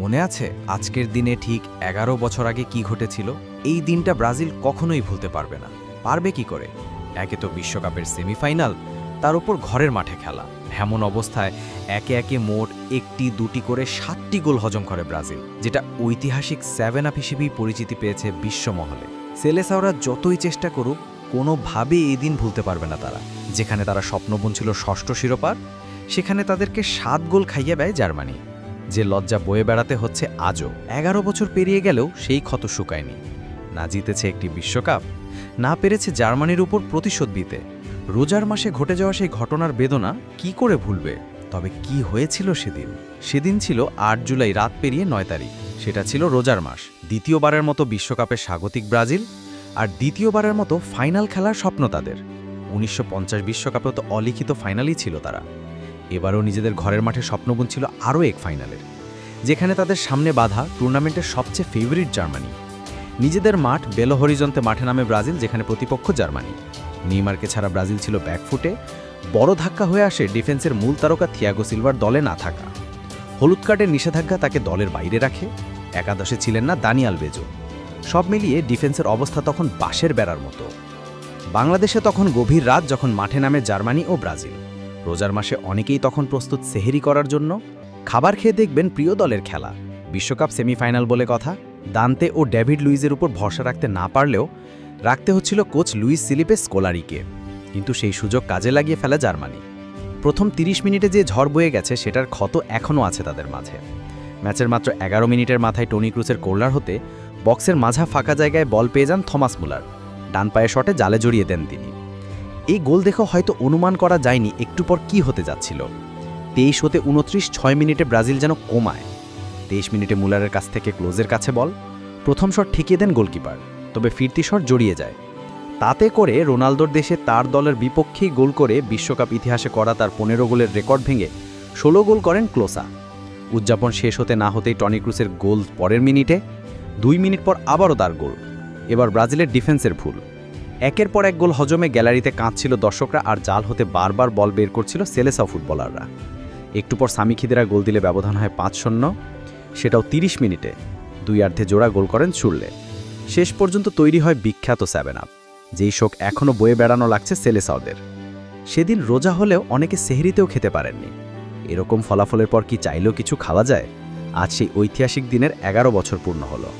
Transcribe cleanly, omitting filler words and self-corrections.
মনে আছে আজকের দিনে ঠিক ১১ বছর আগে কি ঘটেছিল? এই দিনটা ব্রাজিল কখনোই ভুলতে পারবে না। পারবে কি করে? একে তো বিশ্বকাপের সেমিফাইনাল, তার উপর ঘরের মাঠে খেলা। এমন অবস্থায় একে একে মোট একটি দুটি করে ৭টি গোল হজম করে ব্রাজিল, যেটা ঐতিহাসিক 7 আপ হিসেবেই পরিচিতি পেয়েছে বিশ্বমহলে। সেলেসাওরা যতই চেষ্টা করুক, কোনোভাবেই এই দিন ভুলতে পারবে না তারা। যেখানে তারা স্বপ্ন বুনছিল ষষ্ঠ শিরোপার, সেখানে তাদেরকে ৭ গোল খাইয়ে দেয় জার্মানি। যে লজ্জা বয়ে বেড়াতে হচ্ছে আজও। ১১ বছর পেরিয়ে গেলেও সেই ক্ষত শুকায়নি। না জিতেছে একটি বিশ্বকাপ, না পেরেছে জার্মানির উপর প্রতিশোধ দিতে। রোজার মাসে ঘটে যাওয়া সেই ঘটনার বেদনা কি করে ভুলবে? তবে কি হয়েছিল সেদিন? সেদিন ছিল ৮ জুলাই রাত পেরিয়ে ৯ তারিখ। সেটা ছিল রোজার মাস। দ্বিতীয়বারের মতো বিশ্বকাপের স্বাগতিক ব্রাজিল, আর দ্বিতীয়বারের মতো ফাইনাল খেলার স্বপ্ন তাদের। ১৯৫০ বিশ্বকাপে তো অলিখিত ফাইনালই ছিল তারা। এবারও নিজেদের ঘরের মাঠে স্বপ্ন বুনছিল আরও এক ফাইনালের, যেখানে তাদের সামনে বাধা টুর্নামেন্টের সবচেয়ে ফেভারিট জার্মানি। নিজেদের মাঠ বেলো হরিজন্তে মাঠে নামে ব্রাজিল, যেখানে প্রতিপক্ষ জার্মানি। নেইমারকে ছাড়া ব্রাজিল ছিল ব্যাকফুটে। বড় ধাক্কা হয়ে আসে ডিফেন্সের মূল তারকা থিয়াগো সিলভার দলে না থাকা। হলুদ কার্ডের নিষেধাজ্ঞা তাকে দলের বাইরে রাখে। একাদশে ছিলেন না দানি আলভেজও। সব মিলিয়ে ডিফেন্সের অবস্থা তখন বাঁশের বেড়ার মতো। বাংলাদেশে তখন গভীর রাত, যখন মাঠে নামে জার্মানি ও ব্রাজিল। রোজার মাসে অনেকেই তখন প্রস্তুত সেহেরি করার জন্য। খাবার খেয়ে দেখবেন প্রিয় দলের খেলা। বিশ্বকাপ সেমিফাইনাল বলে কথা। দান্তে ও ডেভিড লুইজের উপর ভরসা রাখতে না পারলেও রাখতে হচ্ছিল কোচ লুইস ফিলিপে স্কোলারিকে। কিন্তু সেই সুযোগ কাজে লাগিয়ে ফেলে জার্মানি। প্রথম ৩০ মিনিটে যে ঝড় বয়ে গেছে, সেটার ক্ষত এখনও আছে তাদের মাঝে। ম্যাচের মাত্র ১১ মিনিটের মাথায় টনি ক্রুসের কর্নার হতে বক্সের মাঝা ফাঁকা জায়গায় বল পেয়ে যান থমাস মুলার। ডান পায়ে শটে জালে জড়িয়ে দেন তিনি। এই গোল দেখে হয়তো অনুমান করা যায়নি একটু পর কি হতে যাচ্ছিল। ২৩ হতে ২৯, ৬ মিনিটে ব্রাজিল যেন কমায়। ২৩ মিনিটে মুলারের কাছ থেকে ক্লোজের কাছে বল। প্রথম শট ঠেকিয়ে দেন গোলকিপার, তবে ফিরতি শট জড়িয়ে যায়। তাতে করে রোনালদোর দেশে তার দলের বিপক্ষেই গোল করে বিশ্বকাপ ইতিহাসে করা তার ১৫ গোলের রেকর্ড ভেঙে ১৬ গোল করেন ক্লোসা। উদযাপন শেষ হতে না হতেই টনি ক্রুসের গোল পরের মিনিটে। ২ মিনিট পর আবারও তার গোল। এবার ব্রাজিলের ডিফেন্সের ভুল। একের পর এক গোল হজমে গ্যালারিতে কাঁদছিল দর্শকরা, আর জাল হতে বারবার বল বের করছিল সেলেসাও ফুটবলাররা। একটু পর সামি খিদেরা গোল দিলে ব্যবধান হয় ৫-০, সেটাও ৩০ মিনিটে। ২ জোড়া গোল করেন চুরলে। শেষ পর্যন্ত তৈরি হয় বিখ্যাত 7 আপ, যেই শোক এখনও বয়ে বেড়ানো লাগছে সেলেসাওদের। সেদিন রোজা হলেও অনেকে সেহরিতেও খেতে পারেননি। এরকম ফলাফলের পর কি চাইলেও কিছু খাওয়া যায়? আজ সেই ঐতিহাসিক দিনের ১১ বছর পূর্ণ হলো।